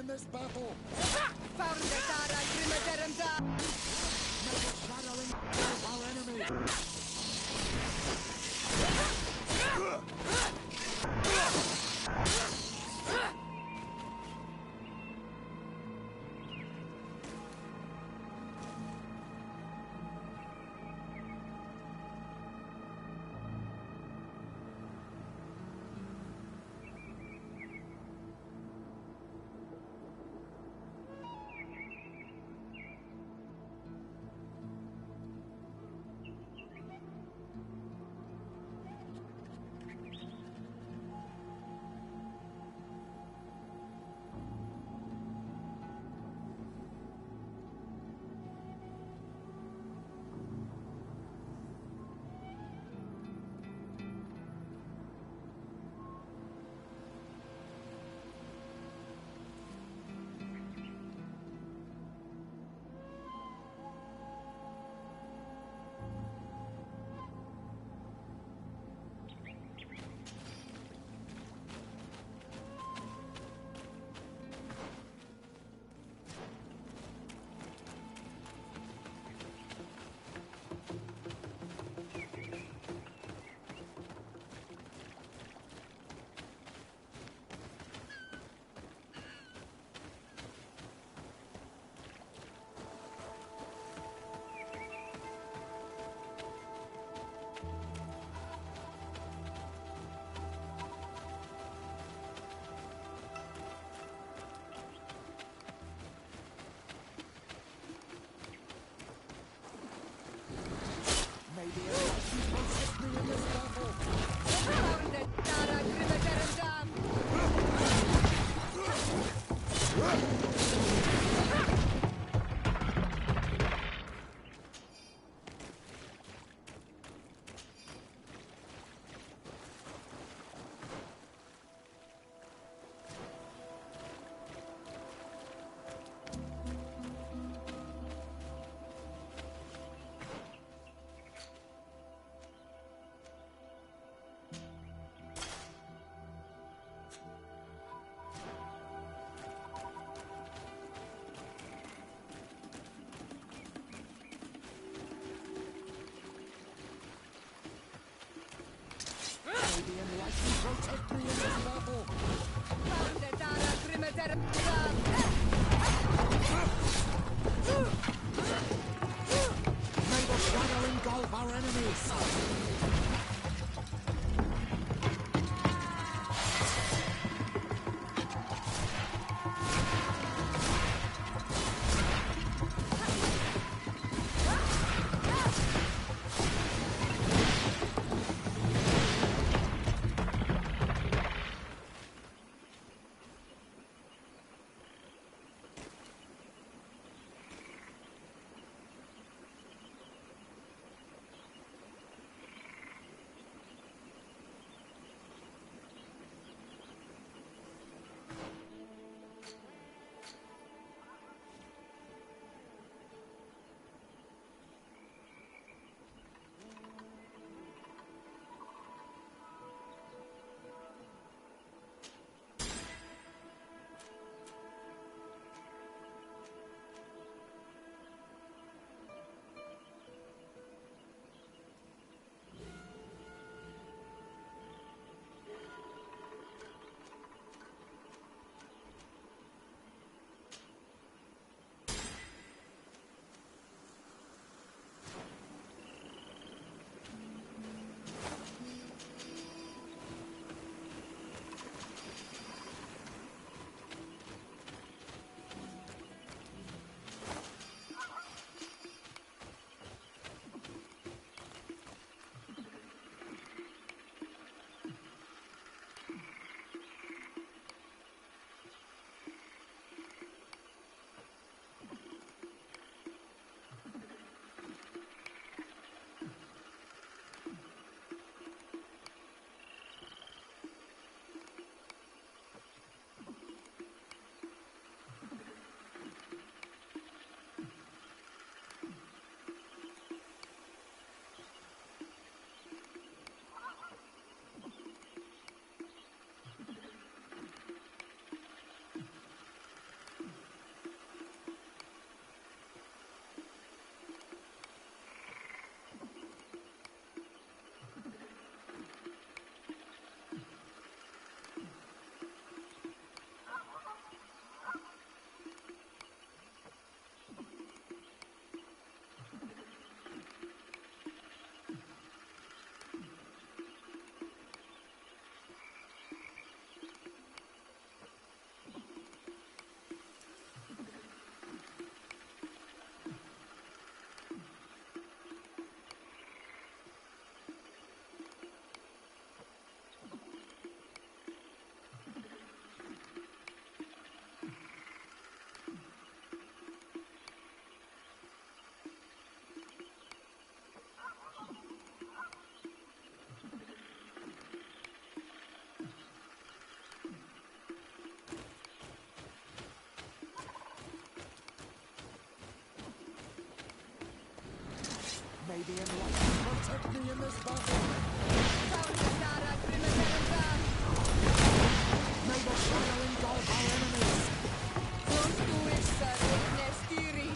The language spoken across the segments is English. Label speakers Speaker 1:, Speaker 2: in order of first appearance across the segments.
Speaker 1: this battle!
Speaker 2: Found the Dara Grimaderanda!
Speaker 1: Never shadowing our enemy! Protect me in this battle!
Speaker 2: Found the Dara Grimaderanda!
Speaker 1: May the shadow engulf our enemies! the enlightened protect me in this battle.
Speaker 2: Foundetara Grimaterra.
Speaker 1: May the shadow engulf our enemies.
Speaker 2: Frontuissa Regnestiri.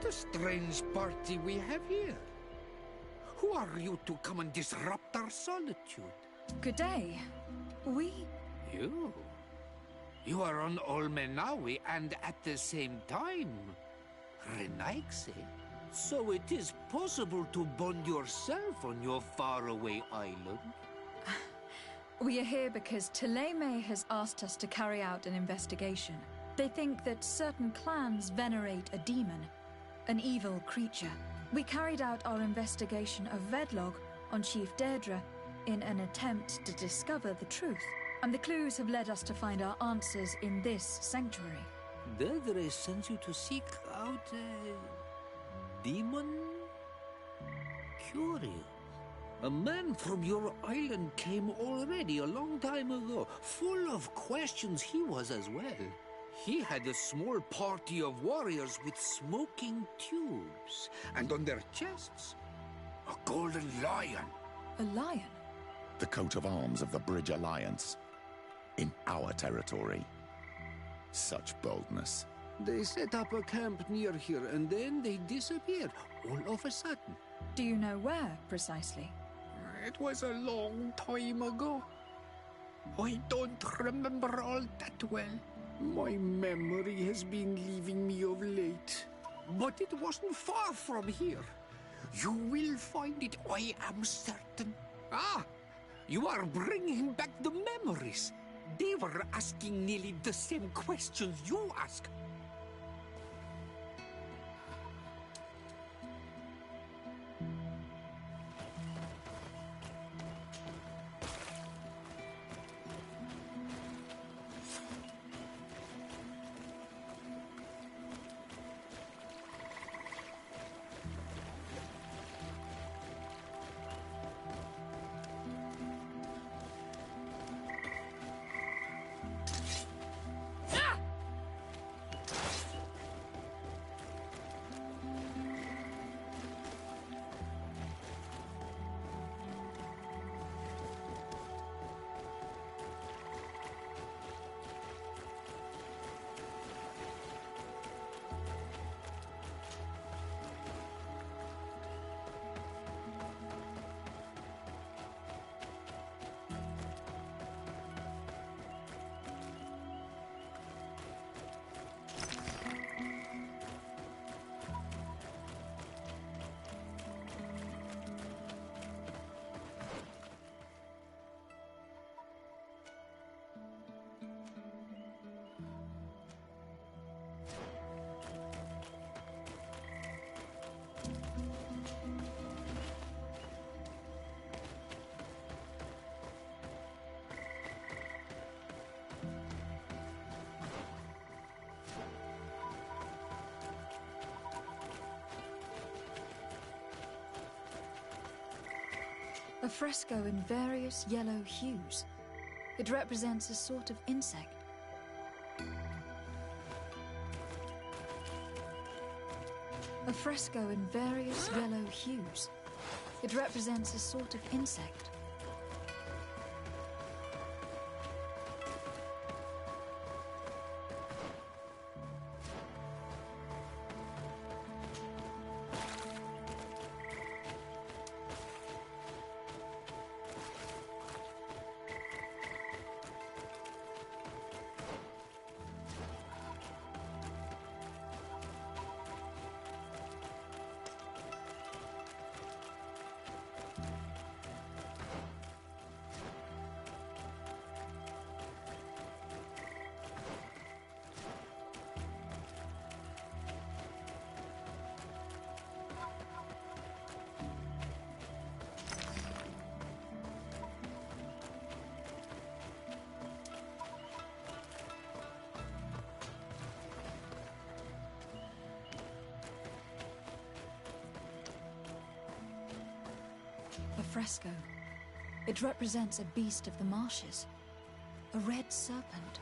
Speaker 1: a strange party we have here. Who are you to come and disrupt our solitude?
Speaker 3: Good day.
Speaker 1: You? You are on Olmenawi and at the same time, Renaigse. So it is possible to bond yourself on your faraway island?
Speaker 3: We are here because Teleme has asked us to carry out an investigation. They think that certain clans venerate a demon, an evil creature. We carried out our investigation of Vedlog on Chief Deirdre in an attempt to discover the truth. And the clues have led us to find our answers in this sanctuary.
Speaker 1: Deirdre sends you to seek out a demon? Curious. A man from your island came already a long time ago. Full of questions he was as well. He had a small party of warriors with smoking tubes. And on their chests, a golden lion.
Speaker 3: A lion?
Speaker 4: The coat of arms of the Bridge Alliance. In our territory. Such boldness.
Speaker 1: They set up a camp near here and then they disappeared all of a sudden.
Speaker 3: Do you know where, precisely?
Speaker 1: It was a long time ago. I don't remember all that well. My memory has been leaving me of late. But it wasn't far from here. You will find it, I am certain. Ah! You are bringing back the memories. They were asking nearly the same questions you ask.
Speaker 3: A fresco in various yellow hues. It represents a sort of insect. A fresco in various yellow hues. It represents a sort of insect. A fresco. It represents a beast of the marshes. A red serpent.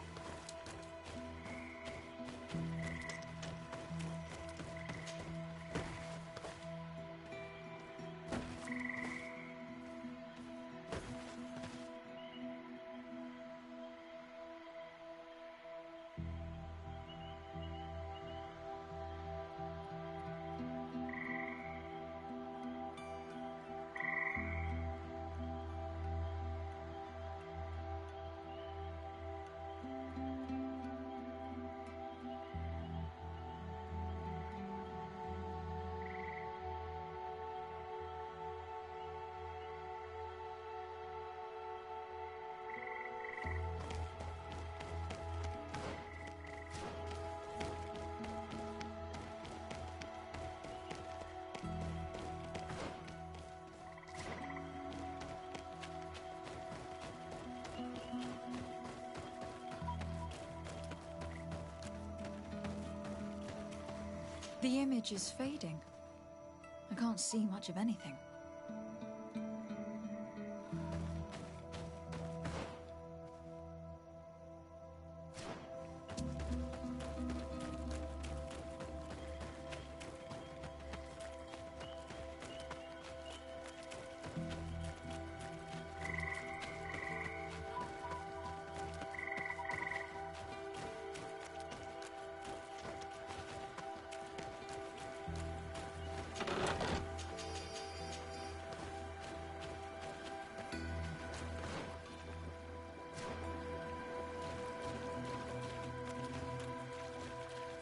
Speaker 3: The image is fading. I can't see much of anything.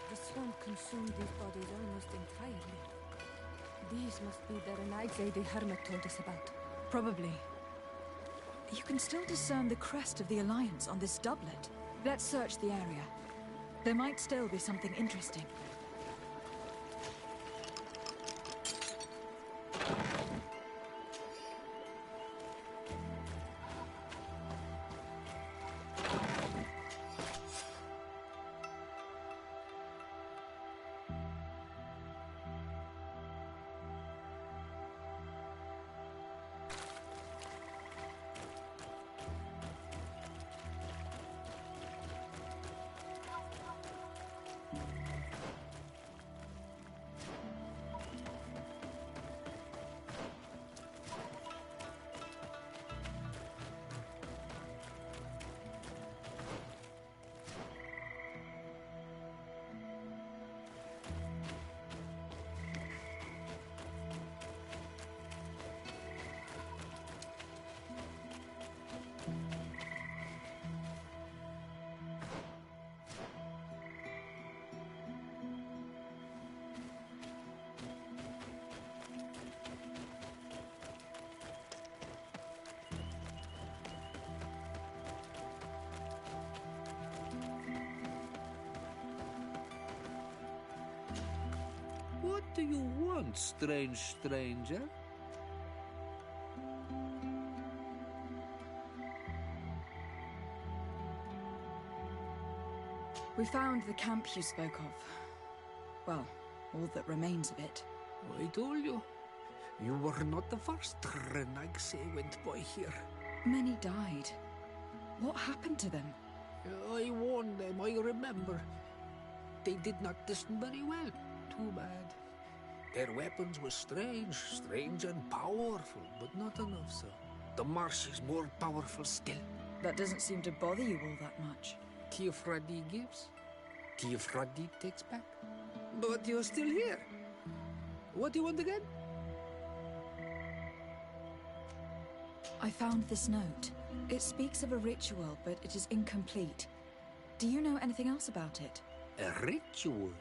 Speaker 2: The swamp consumed these bodies almost entirely. These must be the Renaigse the Hermit told us about.
Speaker 3: Probably. You can still discern the crest of the Alliance on this doublet. Let's search the area. There might still be something interesting.
Speaker 5: What do you want, strange stranger?
Speaker 3: We found the camp you spoke of. Well, all that remains of it.
Speaker 1: I told you. You were not the first Renaigse went by here.
Speaker 3: Many died. What happened to them?
Speaker 1: I warned them, I remember. They did not listen very well. Too bad. Their weapons were strange and powerful, but not enough so. The marsh is more powerful still.
Speaker 3: That doesn't seem to bother you all that much.
Speaker 1: Tiafradi gives, Tiafradi takes back. But you're still here. What do you want again?
Speaker 3: I found this note. It speaks of a ritual, but it is incomplete. Do you know anything else about it?
Speaker 5: A ritual?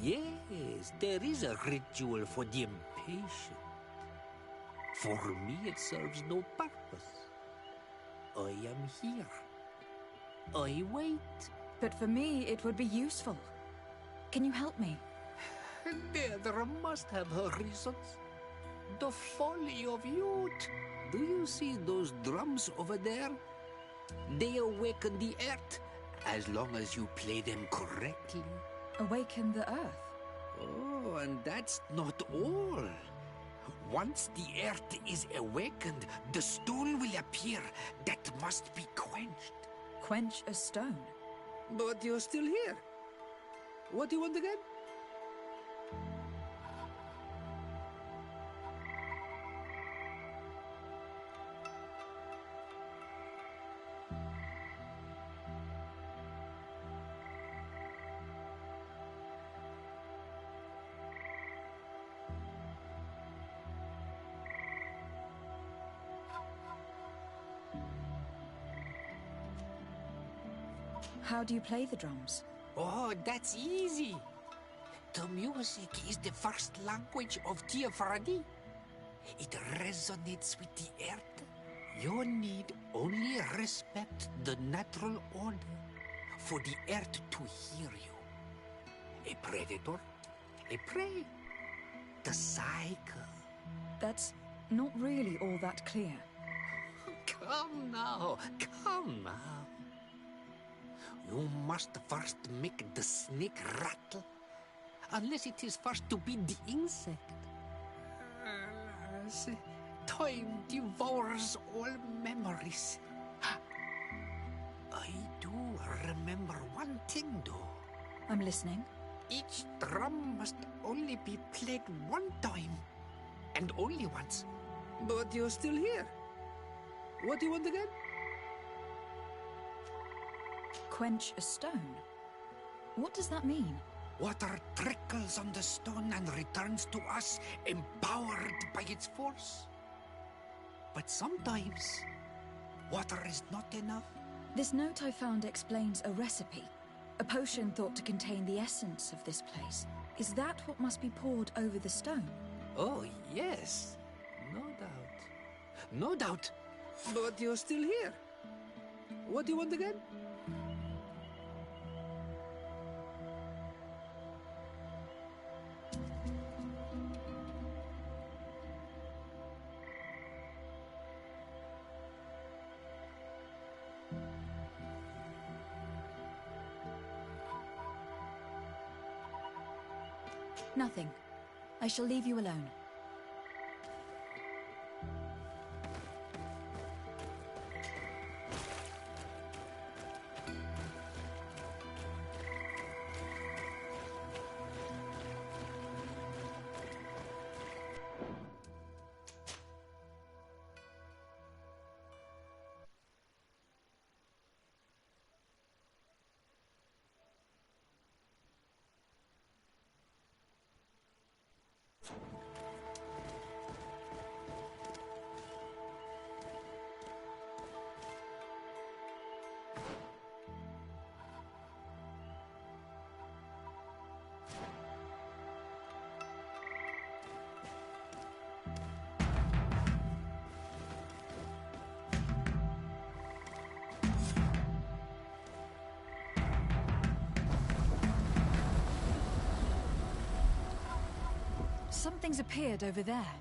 Speaker 5: Yes, there is a ritual for the impatient. For me, it serves no purpose. I am here. I wait.
Speaker 3: But for me, it would be useful. Can you help me?
Speaker 1: There must have her reasons. The folly of youth.
Speaker 5: Do you see those drums over there? They awaken the earth, as long as you play them correctly.
Speaker 3: Awaken the earth.
Speaker 5: Oh, and that's not all. Once the earth is awakened, the stone will appear that must be quenched.
Speaker 3: Quench a stone.
Speaker 1: But you're still here. What do you want again?
Speaker 3: How do you play the drums?
Speaker 5: Oh, that's easy. The music is the first language of Tiafradi. It resonates with the earth. You need only respect the natural order for the earth to hear you. A predator, a prey. The cycle.
Speaker 3: That's not really all that clear.
Speaker 5: Come now, come now. You must first make the snake rattle. unless it is first to be the insect.
Speaker 1: Alas, time devours all memories.
Speaker 5: I do remember one thing, though.
Speaker 3: I'm listening.
Speaker 5: Each drum must only be played one time, and only once.
Speaker 1: But you're still here. What do you want again?
Speaker 3: Quench a stone? What does that mean?
Speaker 5: Water trickles on the stone and returns to us, empowered by its force. But sometimes, water is not enough.
Speaker 3: This note I found explains a recipe. A potion thought to contain the essence of this place. Is that what must be poured over the stone?
Speaker 5: Oh, yes. No doubt. No doubt.
Speaker 1: But you're still here. What do you want again?
Speaker 3: Nothing. I shall leave you alone. Something's appeared over there.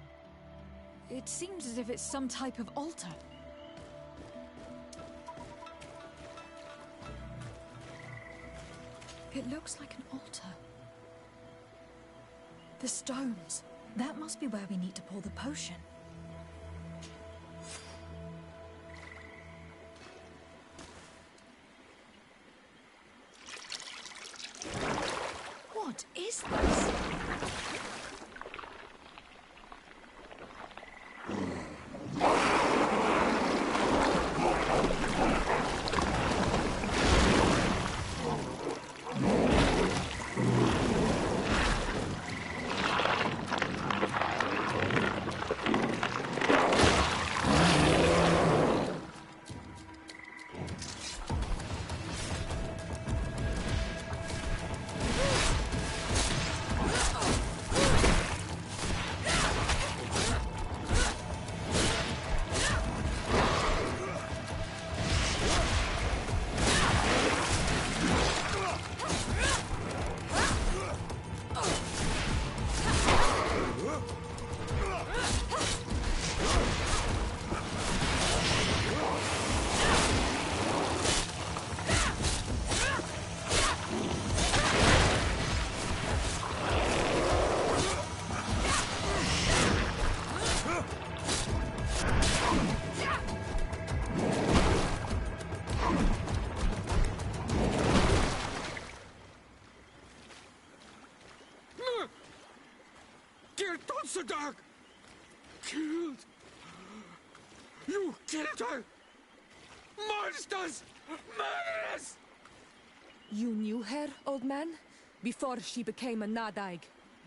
Speaker 3: It seems as if it's some type of altar. It looks like an altar. The stones. That must be where we need to pour the potion. What is this?
Speaker 1: Dog! Killed! You killed her! Monsters! Murderers!
Speaker 2: You knew her, old man? Before she became a Nadaig?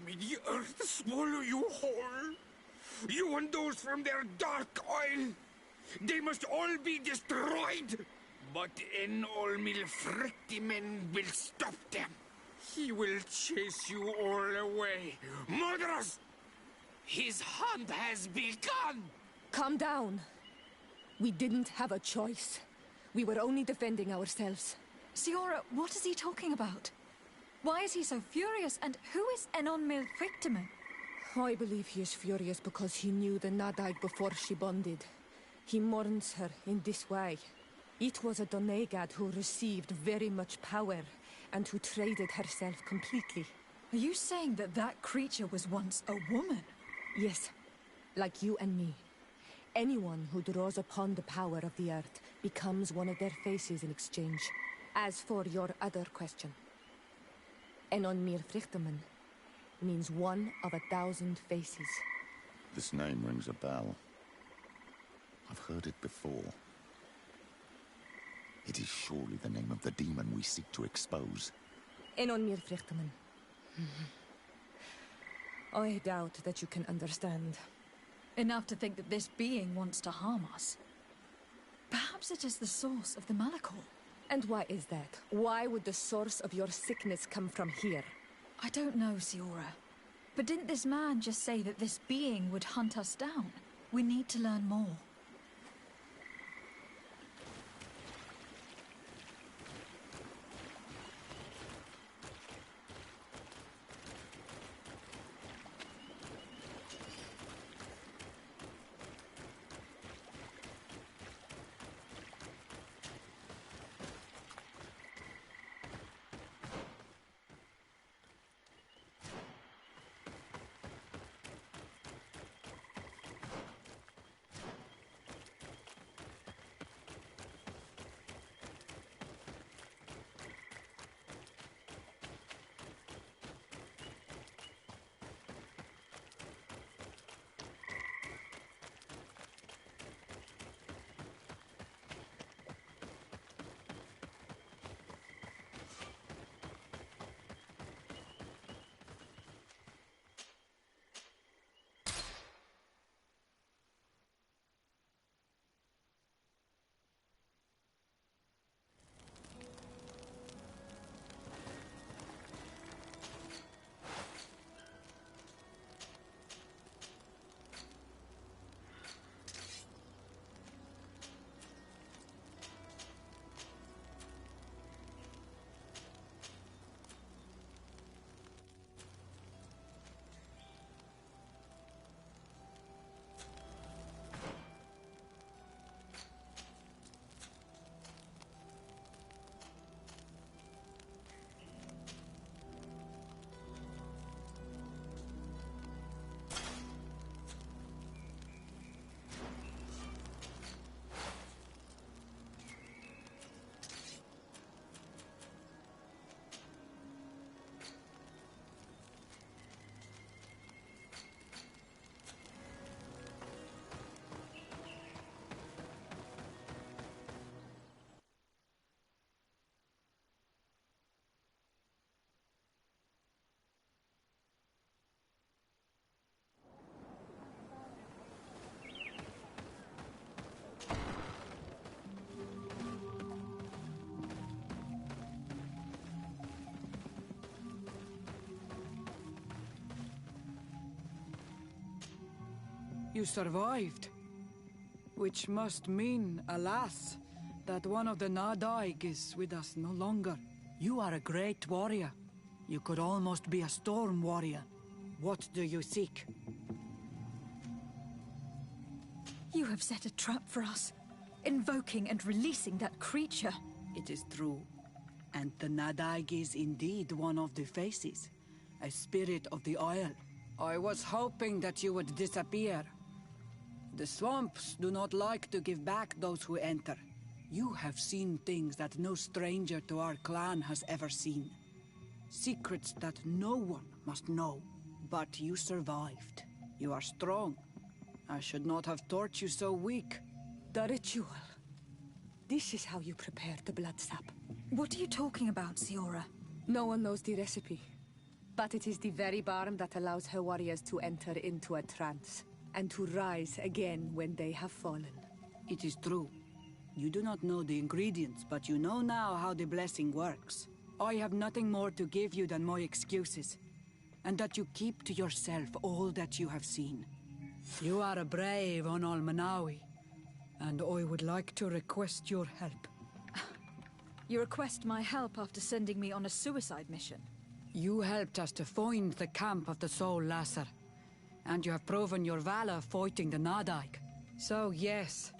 Speaker 1: May the earth swallow you whole! You and those from their dark oil! They must all be destroyed! But Enol Milfrictimen will stop them! He will chase you all away! Murderers! His hunt has begun!
Speaker 2: Calm down. We didn't have a choice. We were only defending ourselves.
Speaker 3: Siora, what is he talking about? Why is he so furious, and who is Enon Milfrictimen?
Speaker 2: I believe he is furious because he knew the Nadaig before she bonded. He mourns her in this way. It was a Donegad who received very much power, and who traded herself completely.
Speaker 3: Are you saying that that creature was once a woman?
Speaker 2: Yes, like you and me. Anyone who draws upon the power of the earth becomes one of their faces in exchange. As for your other question, Enon Mir Frichterman means one of 1,000 faces.
Speaker 4: This name rings a bell. I've heard it before. It is surely the name of the demon we seek to expose.
Speaker 2: Enon Mir Frichterman. I doubt that you can understand.
Speaker 3: Enough to think that this being wants to harm us. Perhaps it is the source of the Malachor.
Speaker 2: And why is that? Why would the source of your sickness come from here?
Speaker 3: I don't know, Siora. But didn't this man just say that this being would hunt us down? We need to learn more.
Speaker 6: You survived. Which must mean, alas, that one of the Nadaig is with us no longer. You are a great warrior. You could almost be a storm warrior. What do you seek?
Speaker 3: You have set a trap for us, invoking and releasing that creature.
Speaker 6: It is true. And the Nadaig is indeed one of the faces, a spirit of the Isle. I was hoping that you would disappear. The swamps do not like to give back those who enter. You have seen things that no stranger to our clan has ever seen. Secrets that no one must know. But you survived. You are strong. I should not have thought you so weak.
Speaker 2: The ritual. This is how you prepare the blood sap.
Speaker 3: What are you talking about, Siora?
Speaker 2: No one knows the recipe. But it is the very balm that allows her warriors to enter into a trance, and to rise again when they have fallen.
Speaker 6: It is true. You do not know the ingredients, but you know now how the blessing works. I have nothing more to give you than my excuses, and that you keep to yourself all that you have seen. You are a brave Onol Manawi, and I would like to request your help.
Speaker 3: You request my help after sending me on a suicide mission?
Speaker 6: You helped us to find the camp of the Soul Lasser, and you have proven your valor fighting the Nadaig. So yes,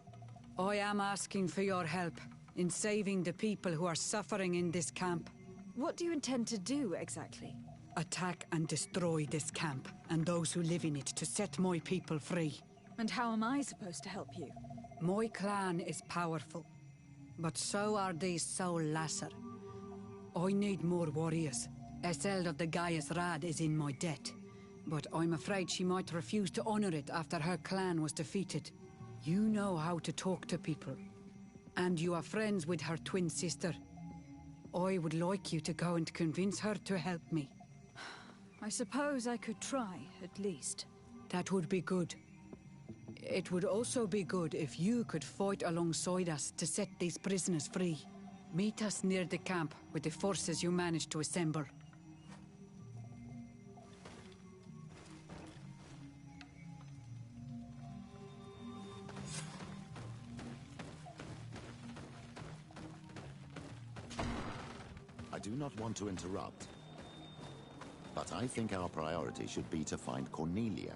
Speaker 6: I am asking for your help in saving the people who are suffering in this camp.
Speaker 3: What do you intend to do, exactly?
Speaker 6: Attack and destroy this camp, and those who live in it, to set my people free.
Speaker 3: And how am I supposed to help you?
Speaker 6: My clan is powerful, but so are these Soul Lasser. I need more warriors. Eseld of the Gaius Rad is in my debt, but I'm afraid she might refuse to honor it after her clan was defeated. You know how to talk to people, and you are friends with her twin sister. I would like you to go and convince her to help me.
Speaker 3: I suppose I could try, at least.
Speaker 6: That would be good. It would also be good if you could fight alongside us to set these prisoners free. Meet us near the camp with the forces you managed to assemble.
Speaker 4: I do not want to interrupt, but I think our priority should be to find Cornelia.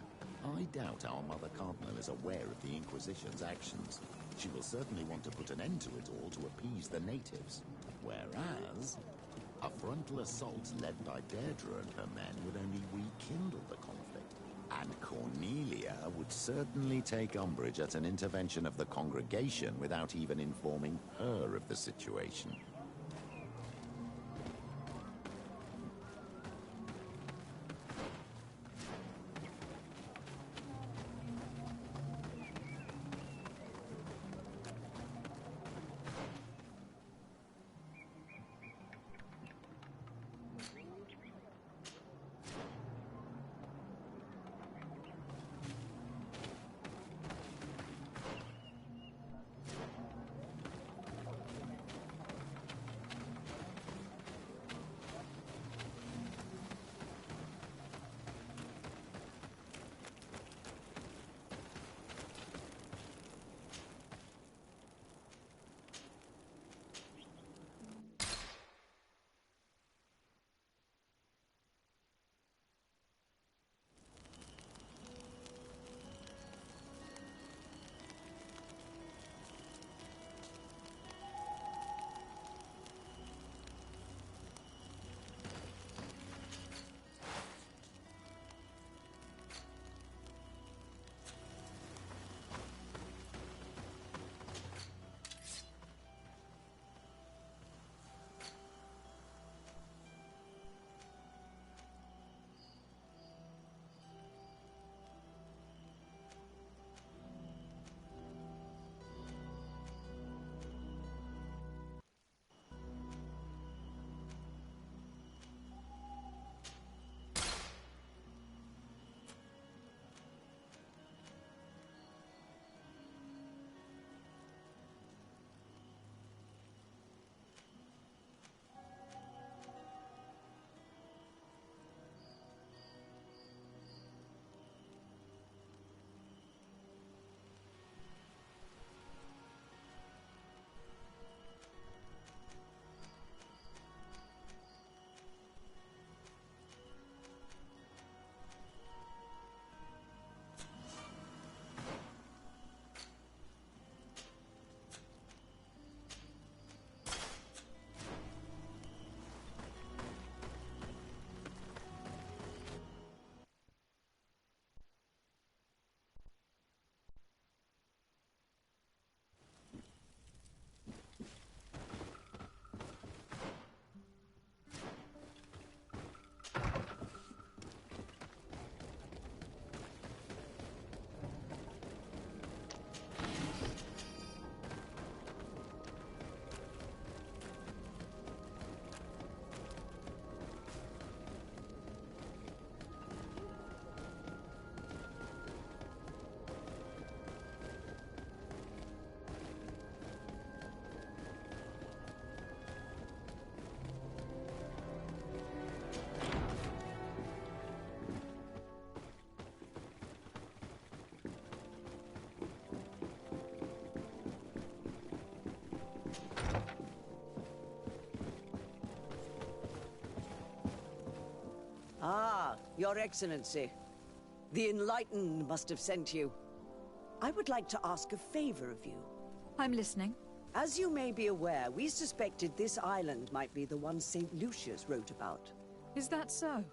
Speaker 4: I doubt our Mother Cardinal is aware of the Inquisition's actions. She will certainly want to put an end to it all to appease the natives. Whereas, a frontal assault led by Deirdre and her men would only rekindle the conflict. And Cornelia would certainly take umbrage at an intervention of the congregation without even informing her of the situation.
Speaker 7: Ah, Your Excellency. The Enlightened must have sent you. I would like to ask a favor of you.
Speaker 3: I'm listening.
Speaker 7: As you may be aware, we suspected this island might be the one St. Lucius wrote about.
Speaker 3: Is that so?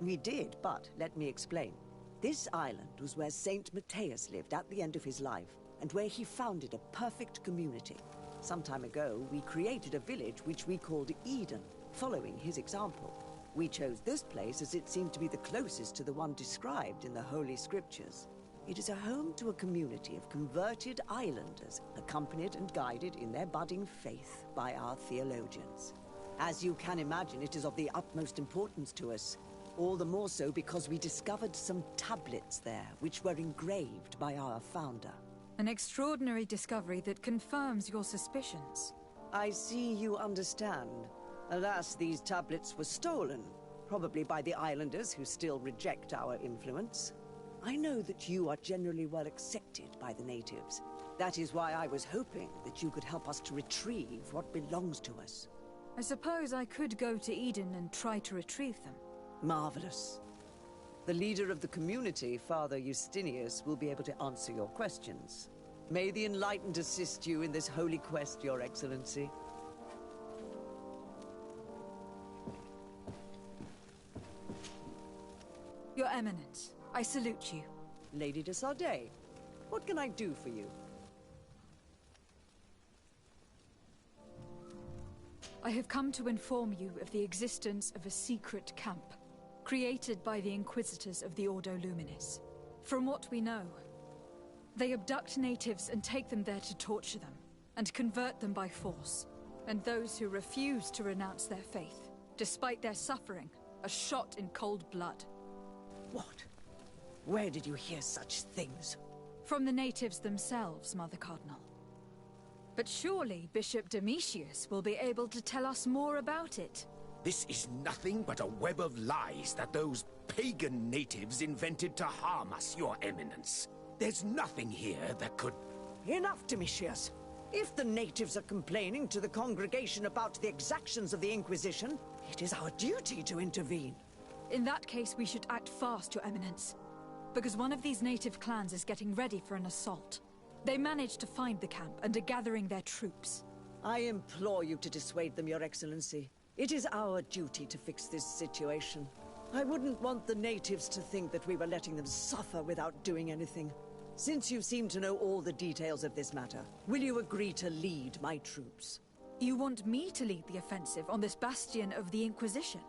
Speaker 7: We did, but let me explain. This island was where Saint Matthias lived at the end of his life, and where he founded a perfect community. Some time ago, we created a village which we called Eden, following his example. We chose this place as it seemed to be the closest to the one described in the Holy Scriptures. It is a home to a community of converted islanders, accompanied and guided in their budding faith by our theologians. As you can imagine, it is of the utmost importance to us. All the more so because we discovered some tablets there, which were engraved by our founder.
Speaker 3: An extraordinary discovery that confirms your suspicions.
Speaker 7: I see you understand. Alas, these tablets were stolen, probably by the islanders who still reject our influence. I know that you are generally well accepted by the natives. That is why I was hoping that you could help us to retrieve what belongs to us.
Speaker 3: I suppose I could go to Eden and try to retrieve them.
Speaker 7: Marvelous. The leader of the community, Father Justinius, will be able to answer your questions. May the Enlightened assist you in this holy quest, Your Excellency.
Speaker 3: Your Eminence, I salute you.
Speaker 7: Lady de Sardet, what can I do for you?
Speaker 3: I have come to inform you of the existence of a secret camp, created by the Inquisitors of the Ordo Luminis. From what we know, they abduct natives and take them there to torture them, and convert them by force. And those who refuse to renounce their faith, despite their suffering, are shot in cold blood.
Speaker 7: What? Where did you hear such things?
Speaker 3: From the natives themselves, Mother Cardinal. But surely Bishop Domitius will be able to tell us more about it.
Speaker 8: This is nothing but a web of lies that those pagan natives invented to harm us, Your Eminence. There's nothing here that could...
Speaker 7: Enough, Domitius. If the natives are complaining to the congregation about the exactions of the Inquisition, it is our duty to intervene.
Speaker 3: In that case, we should act fast, Your Eminence. Because one of these native clans is getting ready for an assault. They managed to find the camp and are gathering their troops.
Speaker 7: I implore you to dissuade them, Your Excellency. It is our duty to fix this situation. I wouldn't want the natives to think that we were letting them suffer without doing anything. Since you seem to know all the details of this matter, will you agree to lead my troops?
Speaker 3: You want me to lead the offensive on this bastion of the Inquisition?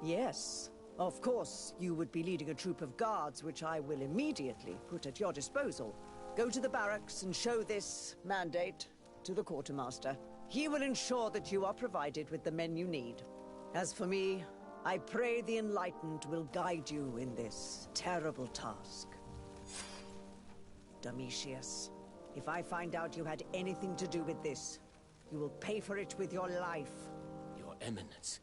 Speaker 7: Yes. Of course, you would be leading a troop of guards, which I will immediately put at your disposal. Go to the barracks and show this mandate to the quartermaster. He will ensure that you are provided with the men you need. As for me, I pray the Enlightened will guide you in this terrible task. Domitius, if I find out you had anything to do with this, you will pay for it with your life.
Speaker 8: Your Eminence,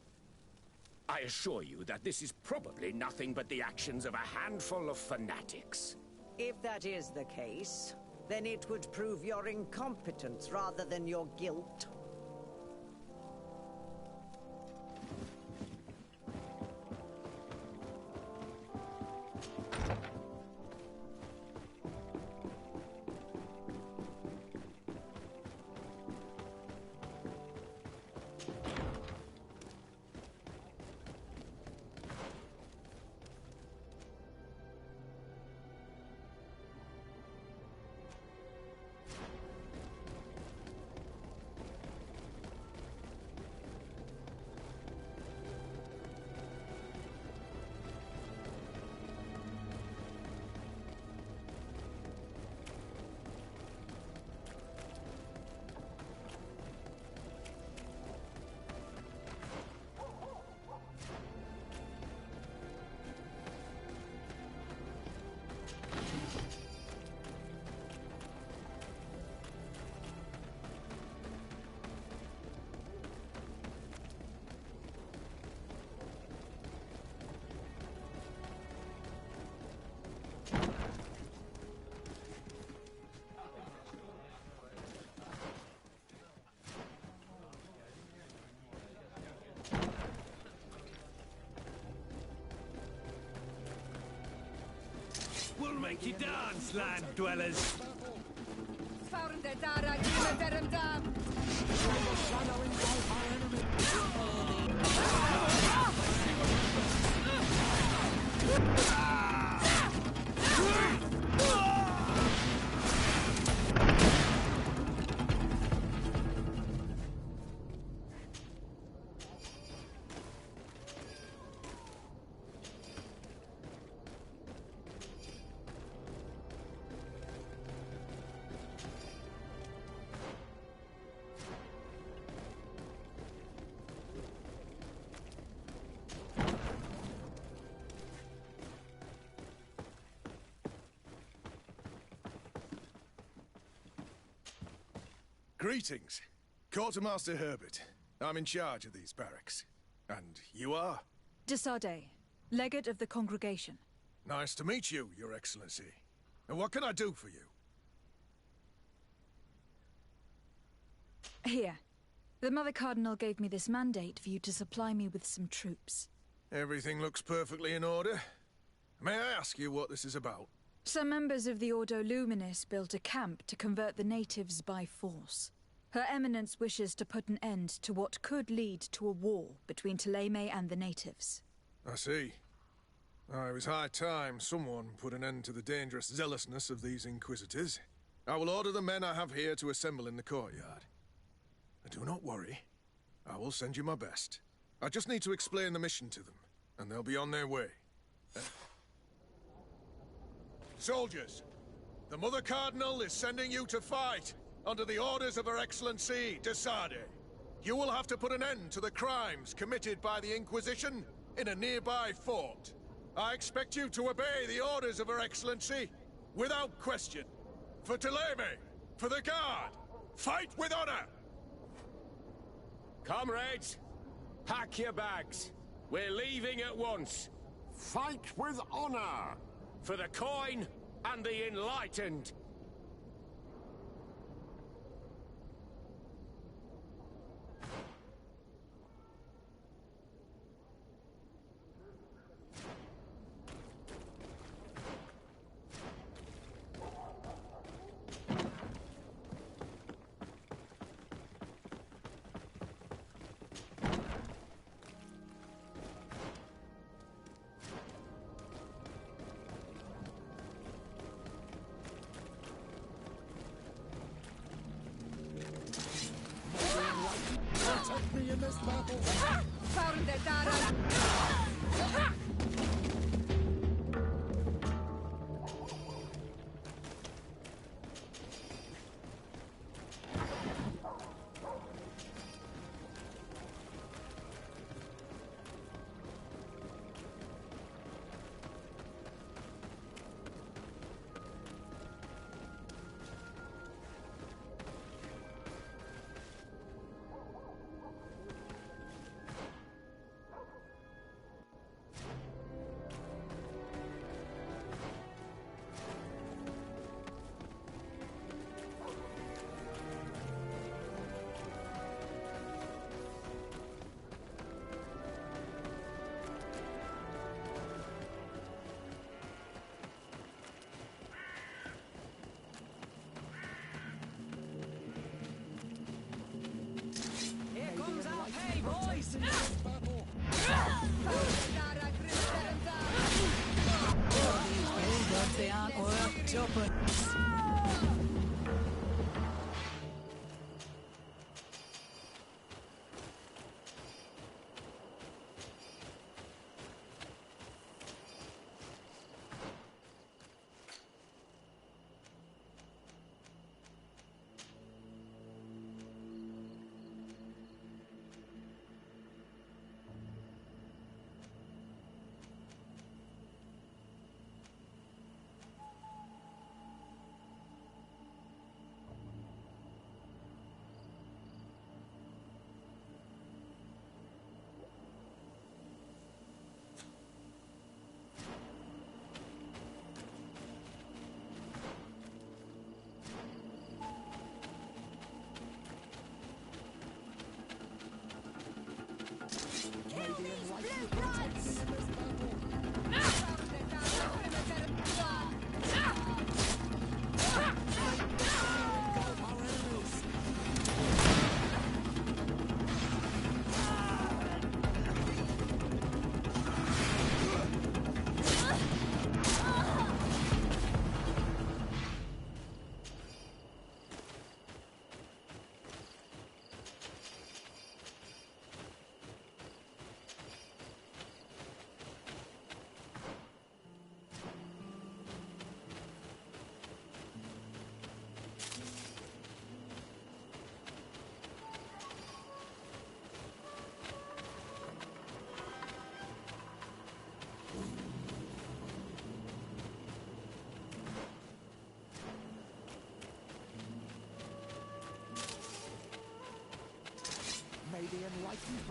Speaker 8: I assure you that this is probably nothing but the actions of a handful of fanatics.
Speaker 7: If that is the case, then it would prove your incompetence rather than your guilt.
Speaker 9: We'll make you dance, land dwellers.
Speaker 10: Greetings. Quartermaster Herbert. I'm in charge of these barracks. And you are?
Speaker 3: Desade, legate of the congregation.
Speaker 10: Nice to meet you, Your Excellency. And what can I do for you?
Speaker 3: Here. The Mother Cardinal gave me this mandate for you to supply me with some troops.
Speaker 10: Everything looks perfectly in order. May I ask you what this is about?
Speaker 3: Some members of the Ordo Luminis built a camp to convert the natives by force. Her Eminence wishes to put an end to what could lead to a war between Thélème and the natives.
Speaker 10: I see. It was high time someone put an end to the dangerous zealousness of these Inquisitors. I will order the men I have here to assemble in the courtyard. Do not worry. I will send you my best. I just need to explain the mission to them, and they'll be on their way. Soldiers, the Mother Cardinal is sending you to fight under the orders of Her Excellency, Desade. You will have to put an end to the crimes committed by the Inquisition in a nearby fort. I expect you to obey the orders of Her Excellency without question. For Thélème, for the Guard, fight with honor!
Speaker 8: Comrades, pack your bags. We're leaving at once.
Speaker 11: Fight with honor!
Speaker 8: For the coin and the enlightened.
Speaker 11: Protect me in this battle!
Speaker 2: Found it, Dara!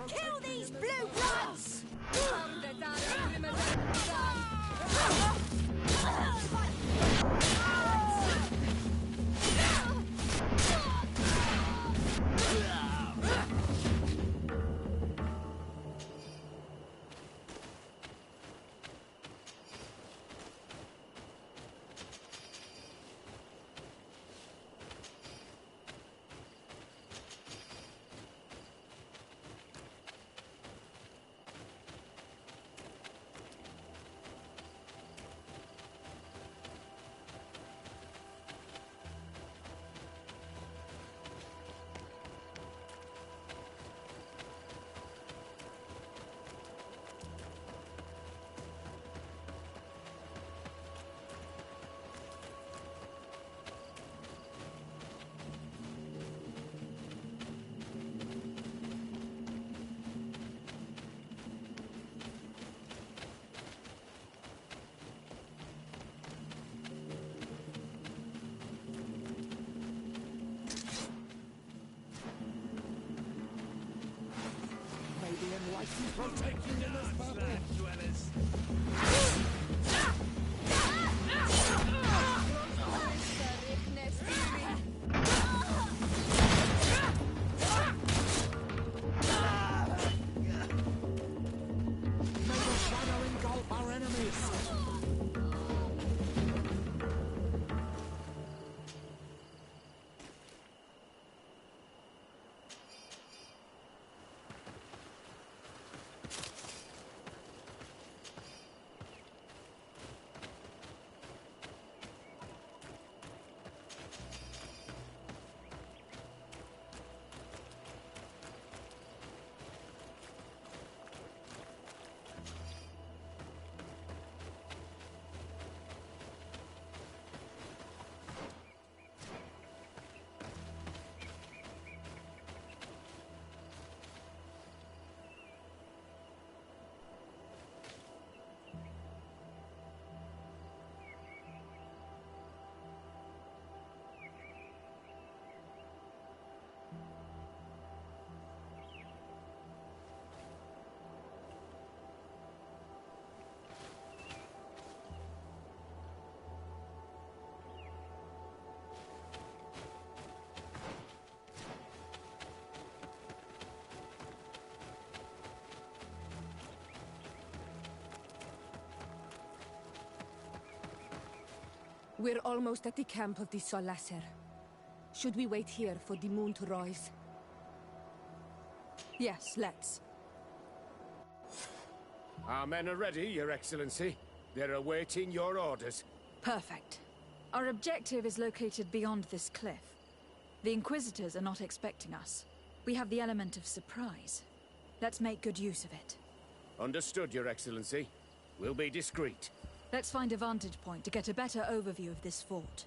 Speaker 2: Kill these blue bloods!
Speaker 9: Taking down, slag dwellers.
Speaker 2: We're almost at the camp of the Solasser. Should we wait here for the moon to rise?
Speaker 3: Yes, let's.
Speaker 8: Our men are ready, Your Excellency. They're awaiting your orders.
Speaker 3: Perfect. Our objective is located beyond this cliff. The Inquisitors are not expecting us. We have the element of surprise. Let's make good use of it.
Speaker 8: Understood, Your Excellency. We'll be discreet.
Speaker 3: Let's find a vantage point to get a better overview of this fort.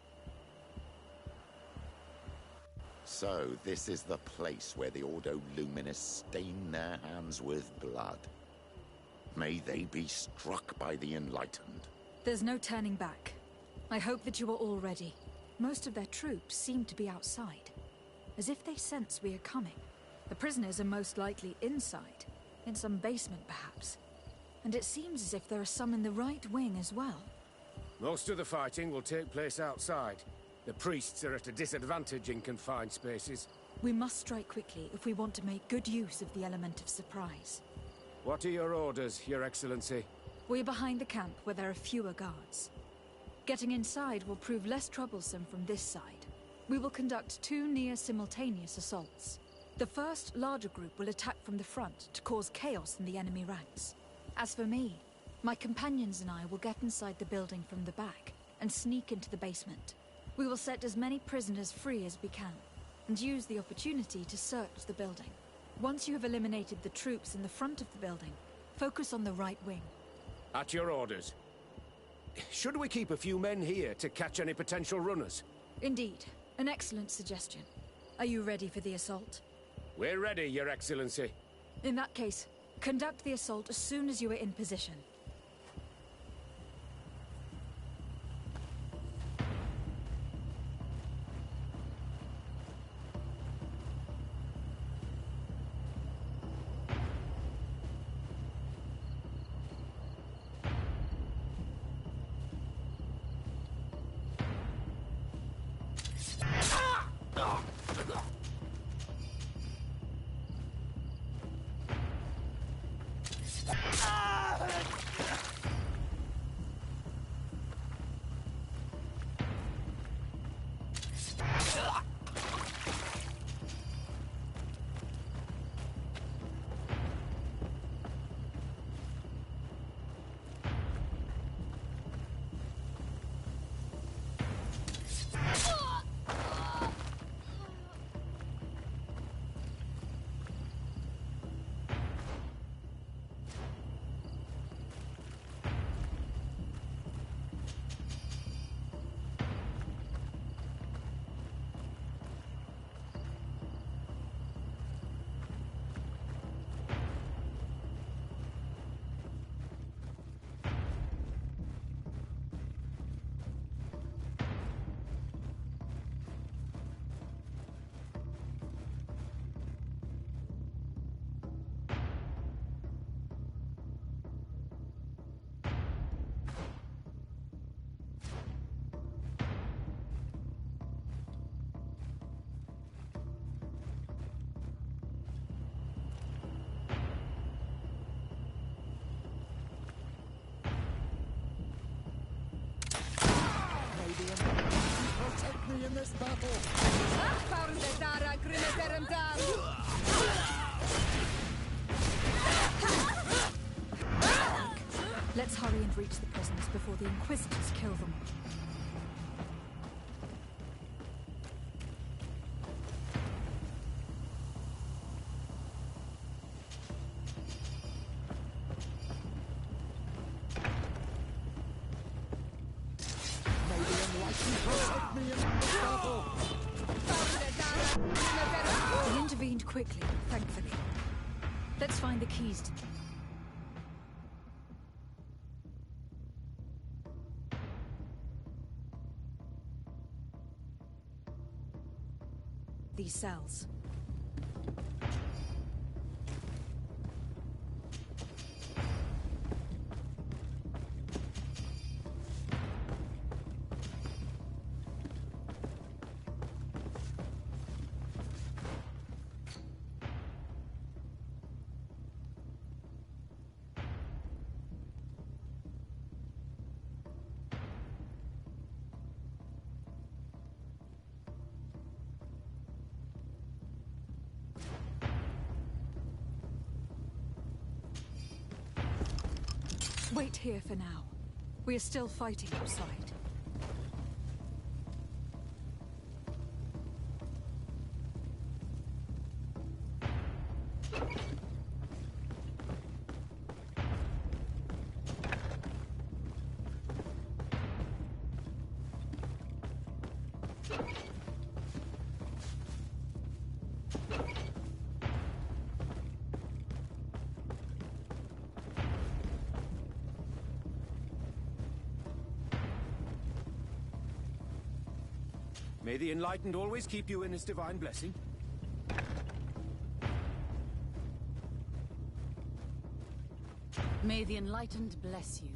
Speaker 4: So, this is the place where the Ordo Luminis stain their hands with blood. May they be struck by the Enlightened.
Speaker 3: There's no turning back. I hope that you are all ready. Most of their troops seem to be outside, as if they sense we are coming. The prisoners are most likely inside, in some basement perhaps. And it seems as if there are some in the right wing as well.
Speaker 8: Most of the fighting will take place outside. The priests are at a disadvantage in confined spaces.
Speaker 3: We must strike quickly if we want to make good use of the element of surprise.
Speaker 8: What are your orders, Your Excellency?
Speaker 3: We're behind the camp where there are fewer guards. Getting inside will prove less troublesome from this side. We will conduct 2 near-simultaneous assaults. The first, larger group will attack from the front to cause chaos in the enemy ranks. As for me, my companions and I will get inside the building from the back and sneak into the basement. We will set as many prisoners free as we can, and use the opportunity to search the building. Once you have eliminated the troops in the front of the building, focus on the right wing.
Speaker 8: At your orders. Should we keep a few men here to catch any potential runners?
Speaker 3: Indeed. An excellent suggestion. Are you ready for the assault?
Speaker 8: We're ready, Your Excellency.
Speaker 3: In that case, conduct the assault as soon as you are in position.
Speaker 11: Protect me in this battle!
Speaker 3: Let's hurry and reach the prisoners before the Inquisitors kill them. They intervened quickly, thankfully. Let's find the keys to... these cells. Wait here for now. We are still fighting outside.
Speaker 8: May the Enlightened always keep you in his divine blessing.
Speaker 12: May the Enlightened bless you.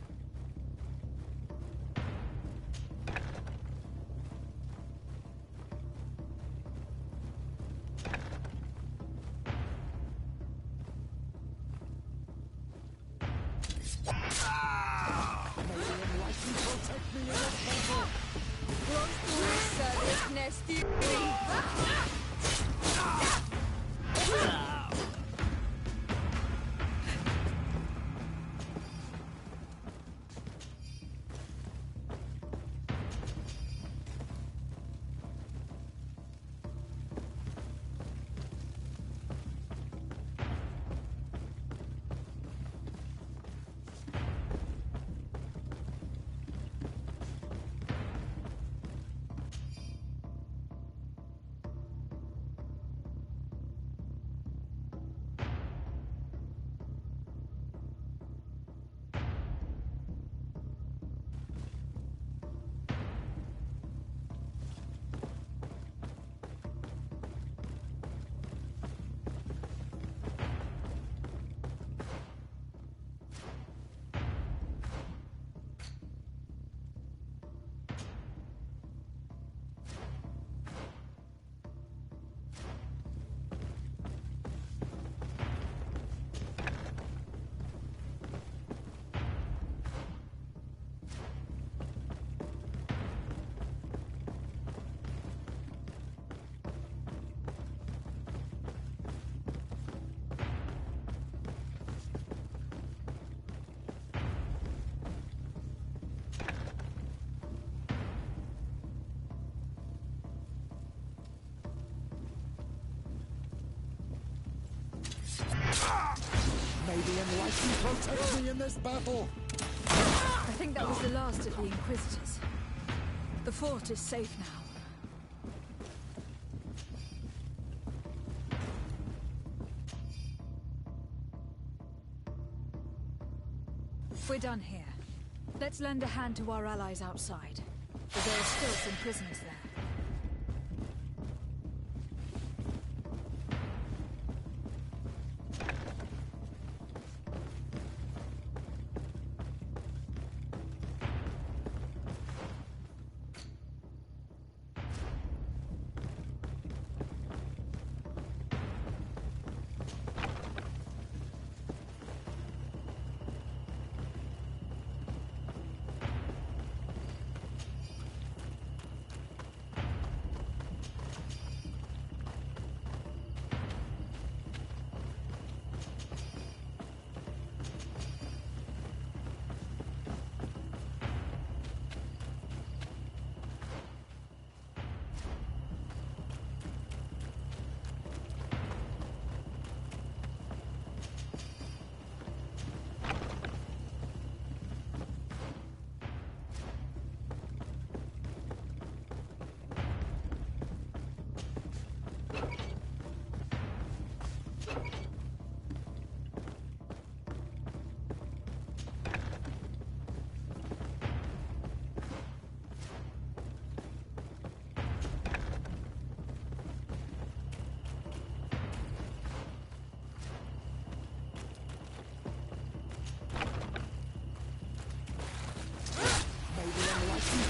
Speaker 11: May the Enlightened protect me in this battle!
Speaker 3: I think that was the last of the Inquisitors. The fort is safe now. We're done here. Let's lend a hand to our allies outside. But there are still some prisoners there.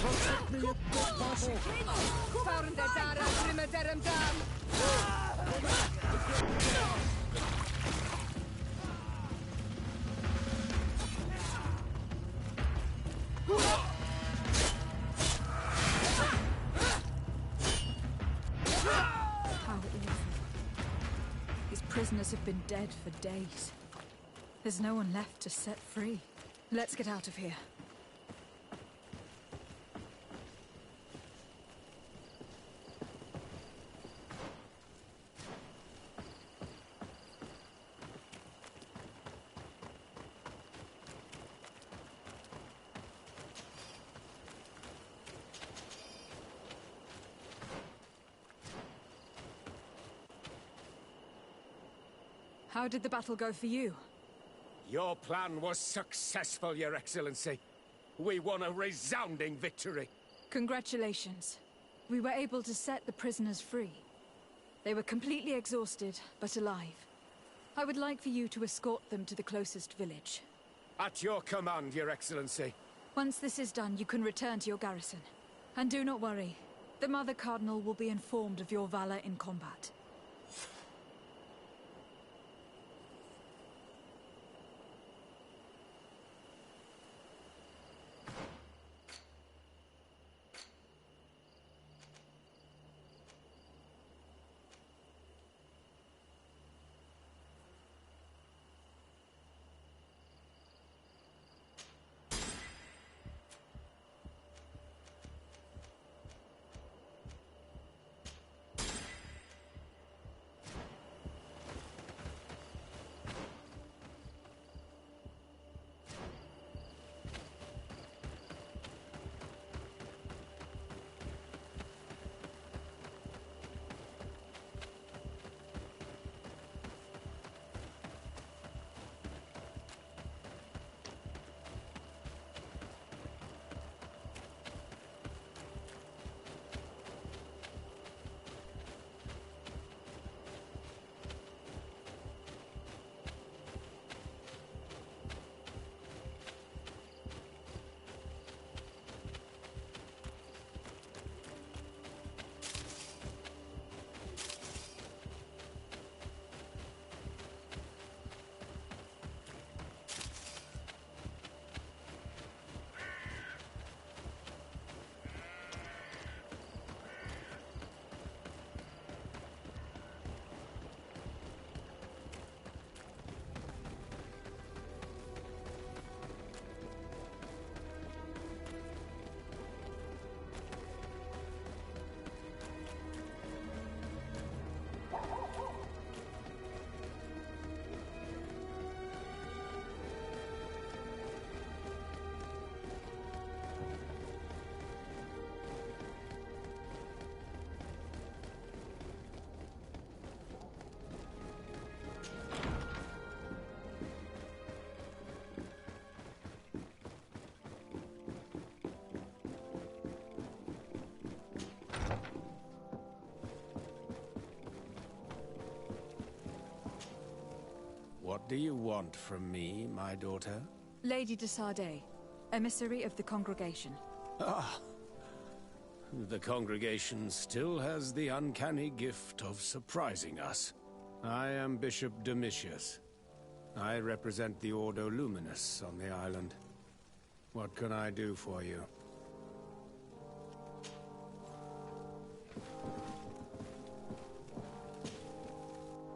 Speaker 11: protect me in this battle!
Speaker 3: How awful. These prisoners have been dead for days. There's no one left to set free. Let's get out of here. How did the battle go for you?
Speaker 8: Your plan was successful, Your Excellency. We won a resounding victory.
Speaker 3: Congratulations. We were able to set the prisoners free. They were completely exhausted, but alive. I would like for you to escort them to the closest village.
Speaker 8: At your command, Your Excellency.
Speaker 3: Once this is done, you can return to your garrison. And do not worry. The Mother Cardinal will be informed of your valor in combat.
Speaker 8: What do you want from me, my daughter?
Speaker 3: Lady de Sardet, emissary of the congregation.
Speaker 8: Ah. The congregation still has the uncanny gift of surprising us. I am Bishop Domitius. I represent the Ordo Luminous on the island. What can I do for you?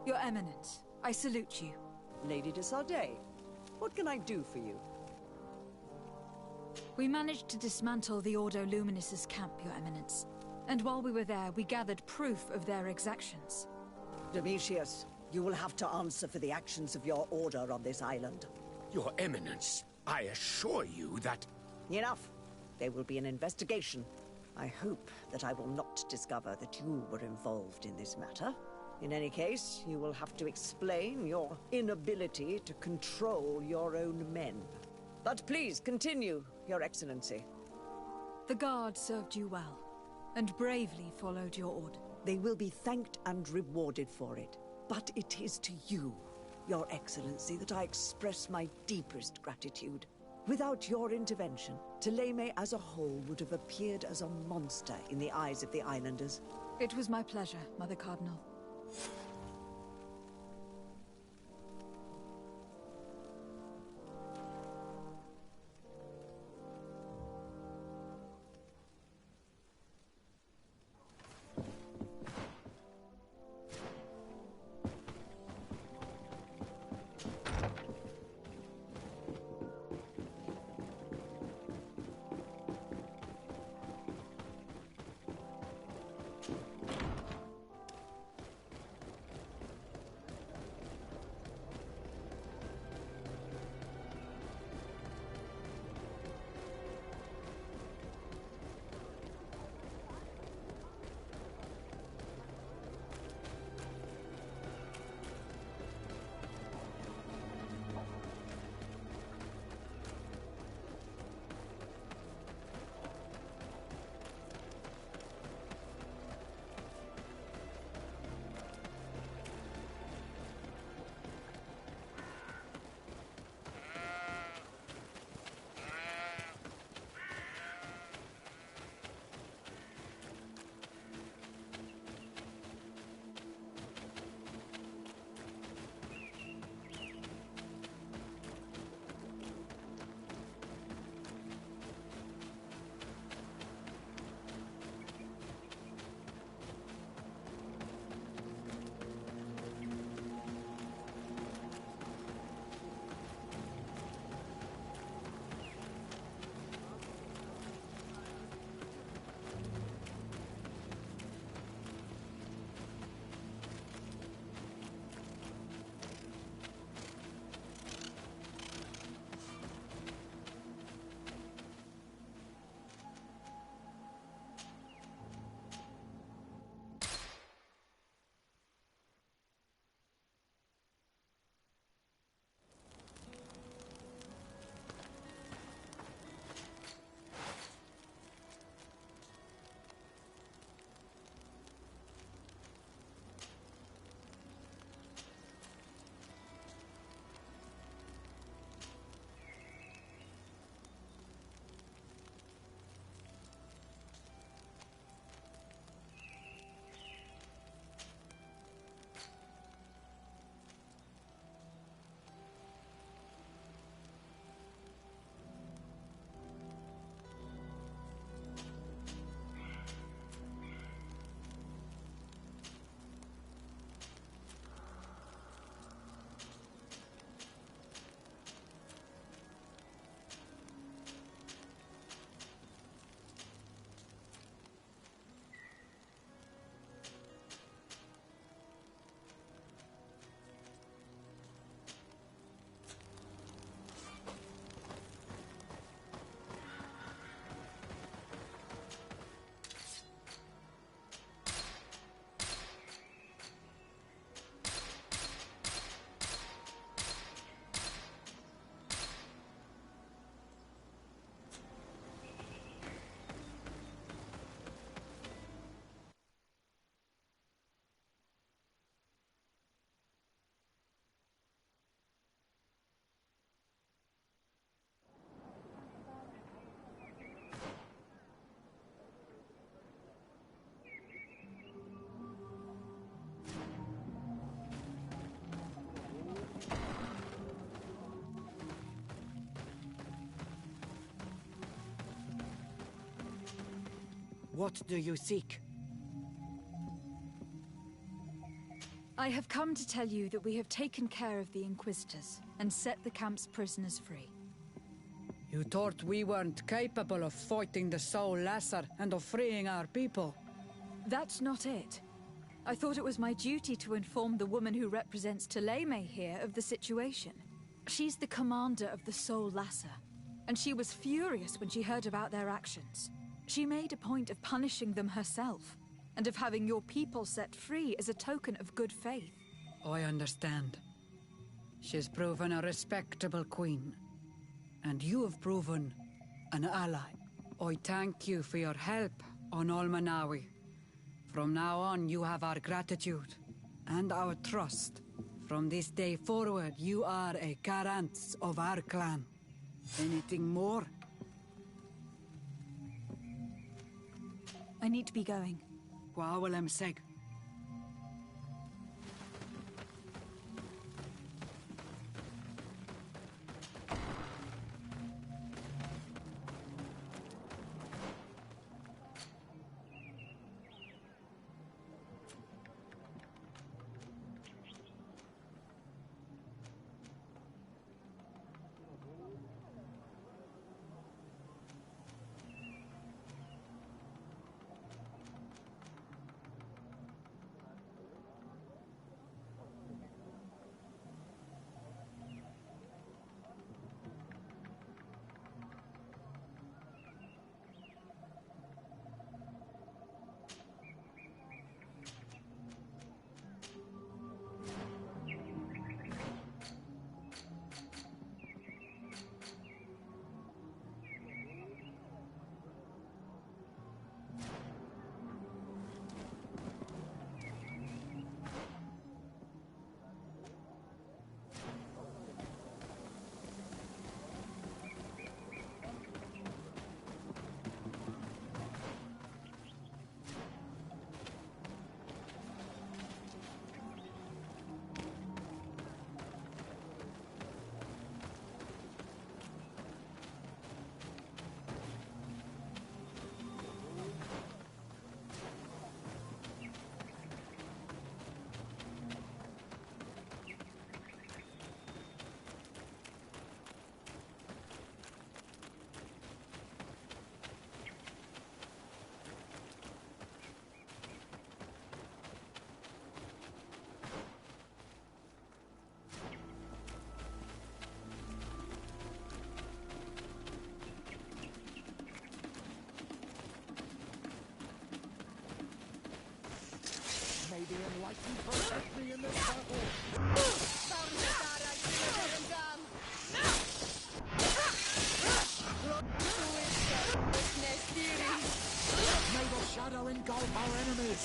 Speaker 3: Your Eminence, I salute you.
Speaker 7: Lady de Sardet, what can I do for you?
Speaker 3: We managed to dismantle the Ordo Luminous's camp, Your Eminence. And while we were there, we gathered proof of their exactions.
Speaker 7: Domitius, you will have to answer for the actions of your order on this island.
Speaker 8: Your Eminence, I assure you that...
Speaker 7: Enough. There will be an investigation. I hope that I will not discover that you were involved in this matter. In any case, you will have to explain your inability to control your own men. But please continue, Your Excellency.
Speaker 3: The guard served you well, and bravely followed your order.
Speaker 7: They will be thanked and rewarded for it. But it is to you, Your Excellency, that I express my deepest gratitude. Without your intervention, Thélème as a whole would have appeared as a monster in the eyes of the islanders.
Speaker 3: It was my pleasure, Mother Cardinal.
Speaker 6: What do you seek?
Speaker 3: I have come to tell you that we have taken care of the Inquisitors and set the camp's prisoners free.
Speaker 6: You thought we weren't capable of fighting the Soul Lasser and of freeing our people?
Speaker 3: That's not it. I thought it was my duty to inform the woman who represents Thélème here of the situation. She's the commander of the Soul Lasser, and she was furious when she heard about their actions. She made a point of punishing them herself, and of having your people set free as a token of good faith.
Speaker 6: I understand. She's proven a respectable queen, and you have proven an ally. I thank you for your help on Almanawi. From now on, you have our gratitude and our trust. From this day forward, you are a Garant of our clan. Anything more?
Speaker 3: I need to be going.
Speaker 6: Gwawalem seg.
Speaker 11: May the enlightened protect me in this battle. May the shadow engulf our enemies.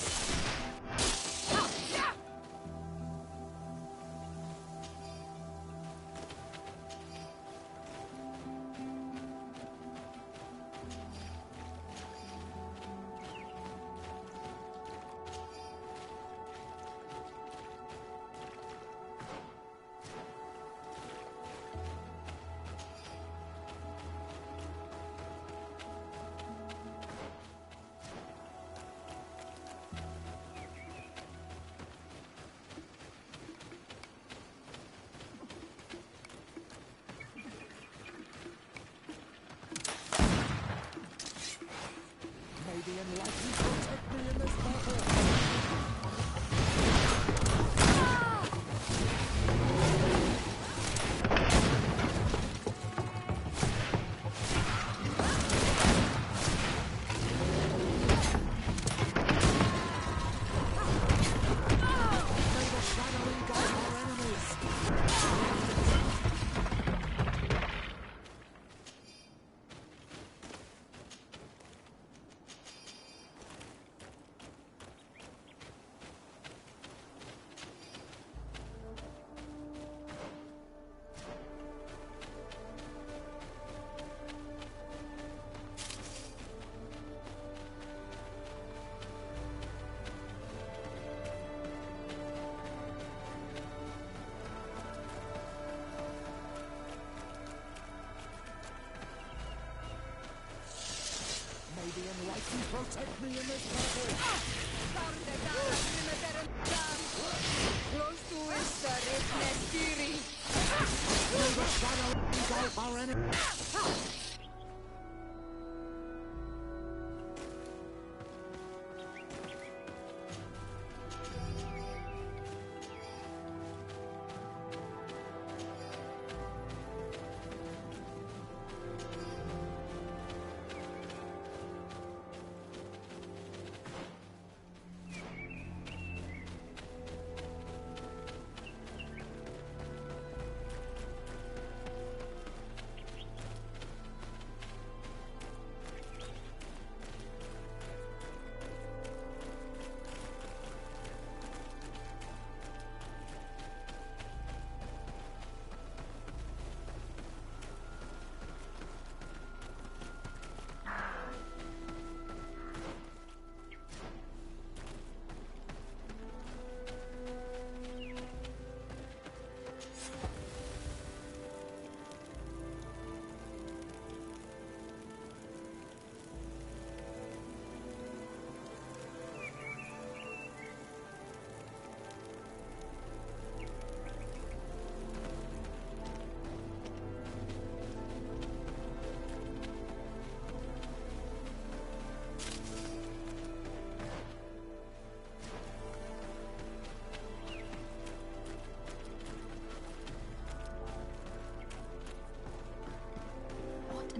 Speaker 11: May the enlightened protect me in this battle. May the shadow engulf our enemies. May the enlightened protect me in this battle. May the shadow engulf our enemies.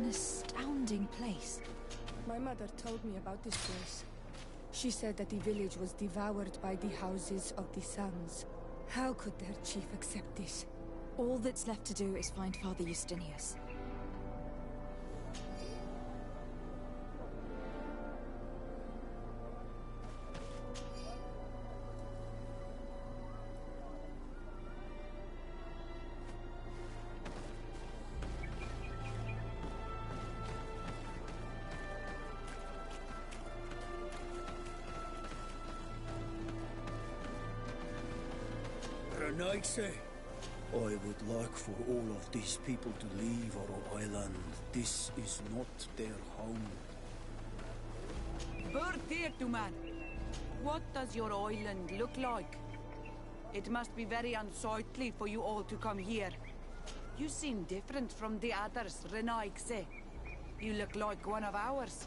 Speaker 3: an astounding place.
Speaker 2: My mother told me about this place. She said that the village was devoured by the houses of the Suns. How could their chief accept this?
Speaker 3: All that's left to do is find Father Justinius.
Speaker 13: I would like for all of these people to leave our island. This is not their home.
Speaker 6: Bird-man, what does your island look like? It must be very unsightly for you all to come here. You seem different from the others, Renaigse. You look like one of ours.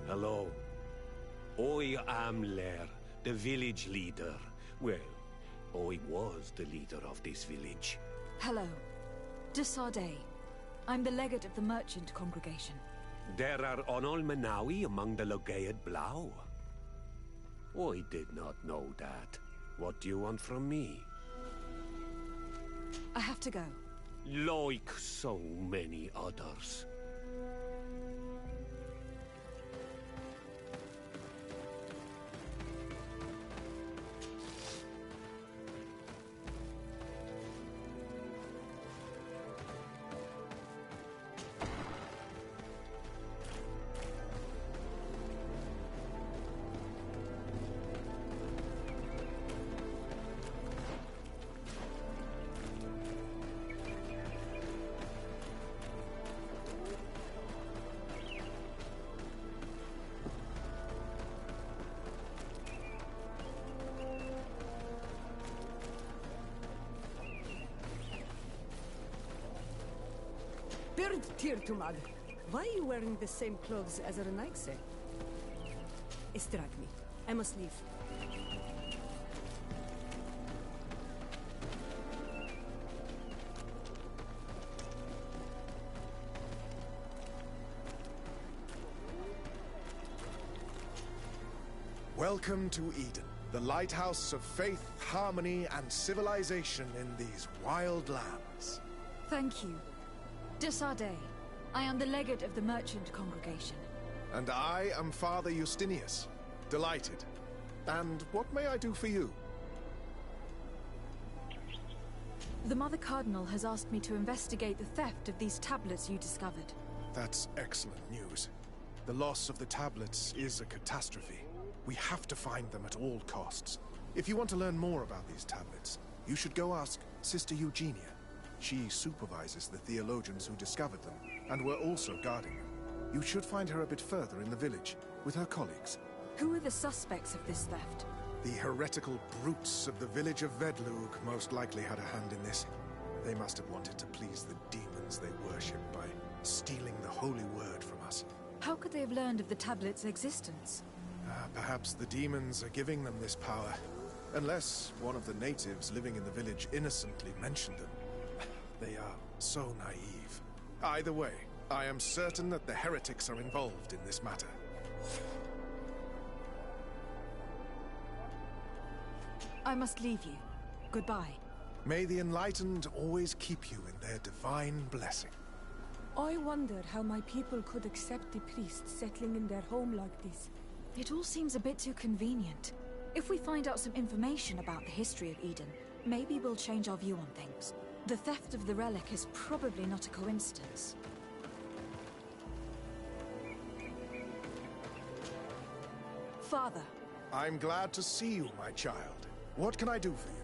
Speaker 9: Hello. I am Lair, the village leader. Well, I was the leader of this village.
Speaker 3: Hello. Desardet. I'm the legate of the merchant congregation.
Speaker 9: There are Onol Manawi among the Logead Blau. I did not know that. What do you want from me?
Speaker 3: I have to go.
Speaker 9: Like so many others.
Speaker 7: Bird Tirtumag, why are you wearing the same clothes as Renaigse? Distract me. I must leave.
Speaker 10: Welcome to Eden, the lighthouse of faith, harmony, and civilization in these wild lands.
Speaker 3: Thank you. Desardet. I am the legate of the merchant congregation.
Speaker 10: And I am Father Justinius. Delighted. And what may I do for you?
Speaker 3: The Mother Cardinal has asked me to investigate the theft of these tablets you discovered.
Speaker 10: That's excellent news. The loss of the tablets is a catastrophe. We have to find them at all costs. If you want to learn more about these tablets, you should go ask Sister Eugenia. She supervises the theologians who discovered them, and were also guarding them. You should find her a bit further in the village, with her colleagues.
Speaker 3: Who are the suspects of this theft?
Speaker 10: The heretical brutes of the village of Vedlug most likely had a hand in this. They must have wanted to please the demons they worship by stealing the holy word from us.
Speaker 3: How could they have learned of the tablet's existence?
Speaker 10: Perhaps the demons are giving them this power. Unless one of the natives living in the village innocently mentioned them. They are so naive. Either way, I am certain that the heretics are involved in this matter.
Speaker 3: I must leave you. Goodbye.
Speaker 10: May the enlightened always keep you in their divine blessing.
Speaker 2: I wonder how my people could accept the priests settling in their home like this.
Speaker 3: It all seems a bit too convenient. If we find out some information about the history of Eden, maybe we'll change our view on things. The theft of the relic is probably not a coincidence. Father.
Speaker 10: I'm glad to see you, my child. What can I do for you?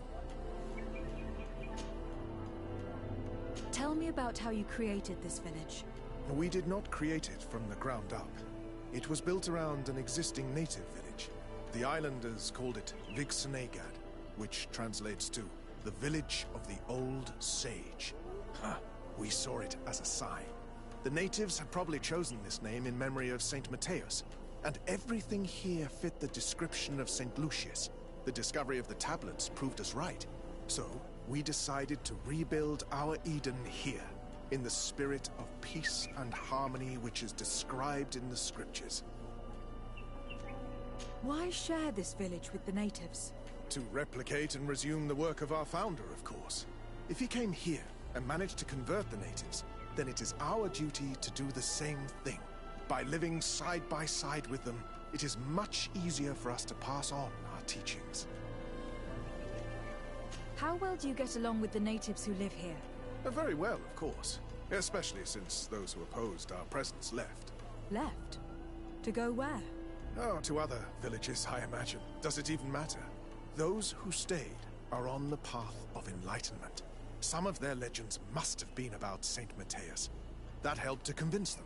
Speaker 3: Tell me about how you created this village.
Speaker 10: We did not create it from the ground up. It was built around an existing native village. The islanders called it Vixenagad, which translates to the Village of the Old Sage. We saw it as a sign. The natives had probably chosen this name in memory of Saint Mateus, and everything here fit the description of Saint Lucius. The discovery of the tablets proved us right. So, we decided to rebuild our Eden here, in the spirit of peace and harmony which is described in the scriptures.
Speaker 3: Why share this village with the natives?
Speaker 10: To replicate and resume the work of our founder, of course. If he came here and managed to convert the natives, then it is our duty to do the same thing. By living side by side with them, it is much easier for us to pass on our teachings.
Speaker 3: How well do you get along with the natives who live here?
Speaker 10: Very well, of course. Especially since those who opposed our presence left.
Speaker 3: Left? To go where?
Speaker 10: Oh, to other villages, I imagine. Does it even matter? Those who stayed are on the path of enlightenment. Some of their legends must have been about Saint Mateus. That helped to convince them.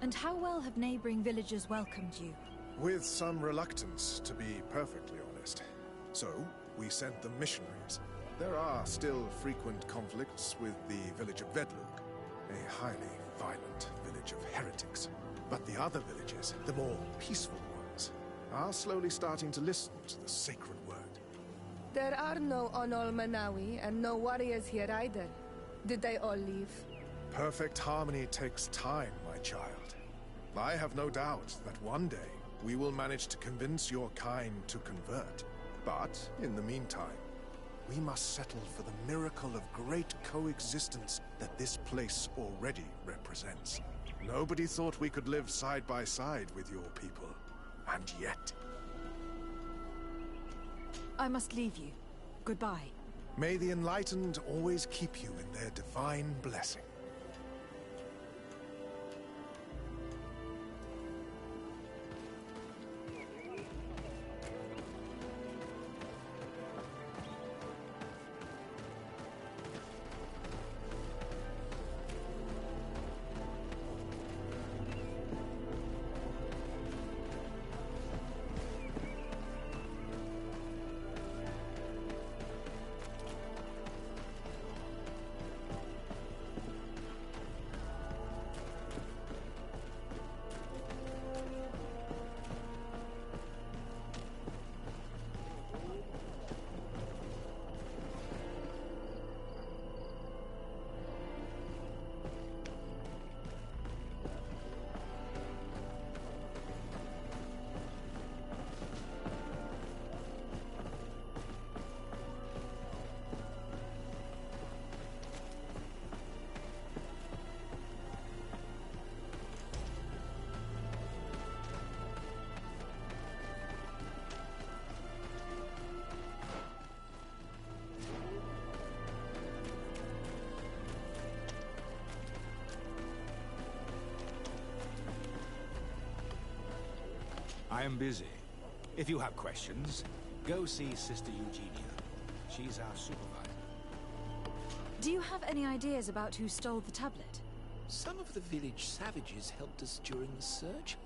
Speaker 3: And how well have neighboring villages welcomed you?
Speaker 10: With some reluctance, to be perfectly honest. So, we sent them missionaries. There are still frequent conflicts with the village of Vedlug, a highly violent village of heretics. But the other villages, the more peaceful ones, are slowly starting to listen to the sacred word.
Speaker 2: There are no Onol Manawi and no warriors here either. Did they all leave?
Speaker 10: Perfect harmony takes time, my child. I have no doubt that one day we will manage to convince your kind to convert. But, in the meantime, we must settle for the miracle of great coexistence that this place already represents. Nobody thought we could live side by side with your people, and yet...
Speaker 3: I must leave you. Goodbye.
Speaker 10: May the enlightened always keep you in their divine blessing.
Speaker 14: I am busy. If you have questions, go see Sister Eugenia. She's our supervisor.
Speaker 3: Do you have any ideas about who stole the tablet?
Speaker 5: Some of the village savages helped us during the search.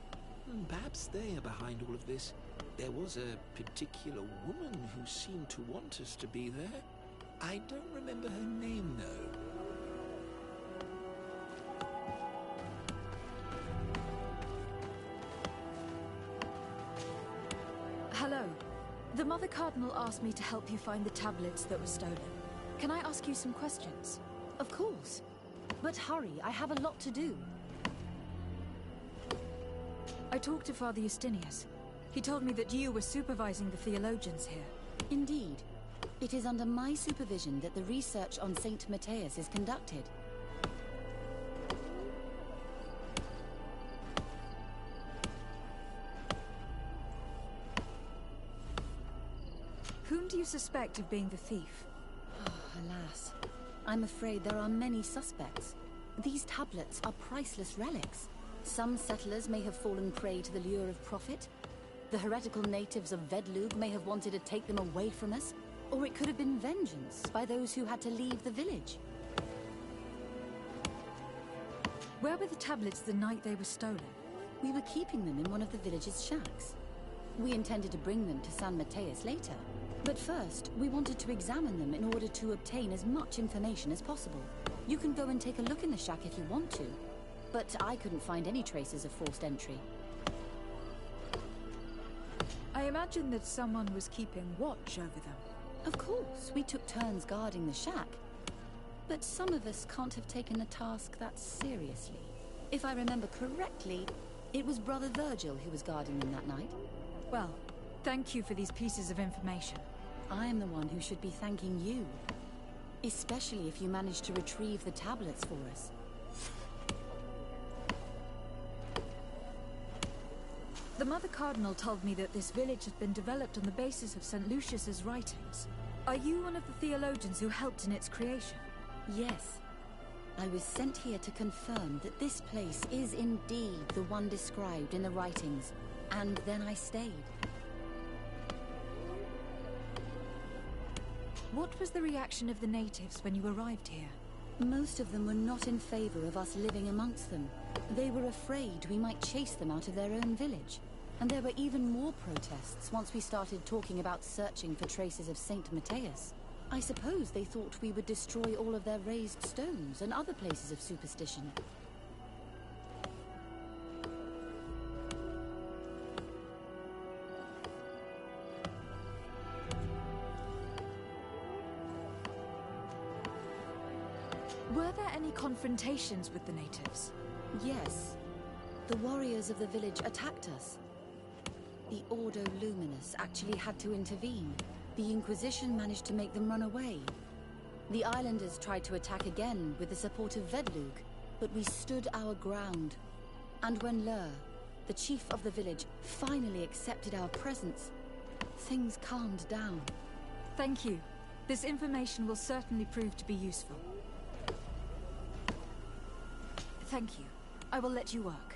Speaker 5: Perhaps they are behind all of this. There was a particular woman who seemed to want us to be there. I don't remember her name, though.
Speaker 3: Hello. The Mother Cardinal asked me to help you find the tablets that were stolen. Can I ask you some questions?
Speaker 12: Of course. But hurry, I have a lot to do.
Speaker 3: I talked to Father Justinius. He told me that you were supervising the theologians here.
Speaker 12: Indeed. It is under my supervision that the research on Saint Mateus is conducted.
Speaker 3: Whom do you suspect of being the thief?
Speaker 12: Oh, alas. I'm afraid there are many suspects. These tablets are priceless relics. Some settlers may have fallen prey to the lure of profit. The heretical natives of Vedlug may have wanted to take them away from us. Or it could have been vengeance by those who had to leave the village.
Speaker 3: Where were the tablets the night they were stolen?
Speaker 12: We were keeping them in one of the village's shacks. We intended to bring them to San Mateus later. But first, we wanted to examine them in order to obtain as much information as possible. You can go and take a look in the shack if you want to. But I couldn't find any traces of forced entry.
Speaker 3: I imagine that someone was keeping watch over them.
Speaker 12: Of course, we took turns guarding the shack. But some of us can't have taken the task that seriously. If I remember correctly, it was Brother Virgil who was guarding them that night.
Speaker 3: Well, thank you for these pieces of information.
Speaker 12: I am the one who should be thanking you. Especially if you managed to retrieve the tablets for us.
Speaker 3: The Mother Cardinal told me that this village had been developed on the basis of St. Lucius's writings. Are you one of the theologians who helped in its creation?
Speaker 12: Yes. I was sent here to confirm that this place is indeed the one described in the writings, and then I stayed.
Speaker 3: What was the reaction of the natives when you arrived here?
Speaker 12: Most of them were not in favor of us living amongst them. They were afraid we might chase them out of their own village. And there were even more protests once we started talking about searching for traces of Saint Mateus. I suppose they thought we would destroy all of their raised stones and other places of superstition.
Speaker 3: Were there any confrontations with the natives?
Speaker 12: Yes. The warriors of the village attacked us. The Ordo Luminous actually had to intervene. The Inquisition managed to make them run away. The islanders tried to attack again with the support of Vedlug, but we stood our ground. And when Lur, the chief of the village, finally accepted our presence, things calmed down.
Speaker 3: Thank you. This information will certainly prove to be useful. Thank you. I will let you work.